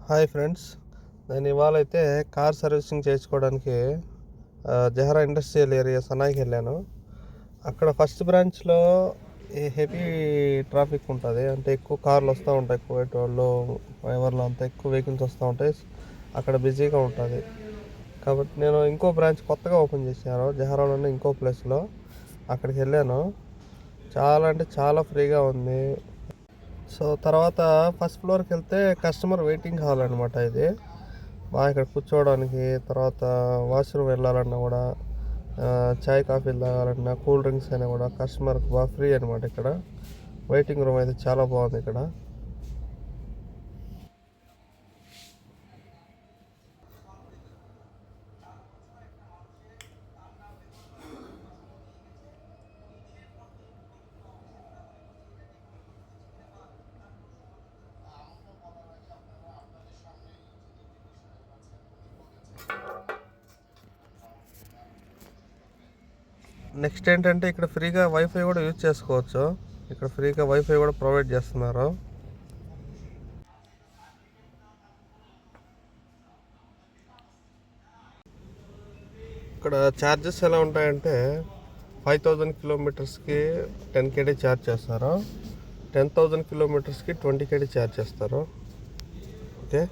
Hi friends, నేను ఇవాళ అయితే కార్ సర్వీసింగ్ చేసుకోవడానికి జహరా ఇండస్ట్రియల్ ఏరియా సనాయికి వెళ్ళాను. అక్కడ ఫస్ట్ బ్రాంచ్లో హెవీ ట్రాఫిక్ ఉంటుంది. అంటే ఎక్కువ కార్లు వస్తూ ఉంటాయి, కువైట్ వాళ్ళు డ్రైవర్లు అంతా ఎక్కువ వెహికల్స్ వస్తూ ఉంటాయి. అక్కడ బిజీగా ఉంటుంది. కాబట్టి నేను ఇంకో బ్రాంచ్ కొత్తగా ఓపెన్ చేశాను జహరాలోనే ఇంకో ప్లేస్లో. అక్కడికి వెళ్ళాను. చాలా అంటే చాలా ఫ్రీగా ఉంది. సో తర్వాత ఫస్ట్ ఫ్లోర్కి వెళ్తే కస్టమర్ వెయిటింగ్ హాల్ అనమాట. ఇది బాగా ఇక్కడ కూర్చోవడానికి, తర్వాత వాష్రూమ్ వెళ్ళాలన్నా కూడా, చాయ్ కాఫీలు తాగాలన్నా, కూల్ డ్రింక్స్ అయినా కూడా కస్టమర్కి బాగా ఫ్రీ అనమాట. ఇక్కడ వెయిటింగ్ రూమ్ అయితే చాలా బాగుంది. ఇక్కడ నెక్స్ట్ ఏంటంటే ఇక్కడ ఫ్రీగా వైఫై కూడా యూజ్ చేసుకోవచ్చు. ఇక్కడ ఫ్రీగా వైఫై కూడా ప్రొవైడ్ చేస్తున్నారు. ఇక్కడ ఛార్జెస్ ఎలా ఉంటాయంటే 5000 కిలోమీటర్స్కి 10 KD ఛార్జ్ చేస్తారు. 10,000 కిలోమీటర్స్కి 20 KD ఛార్జ్ చేస్తారు. ఓకే.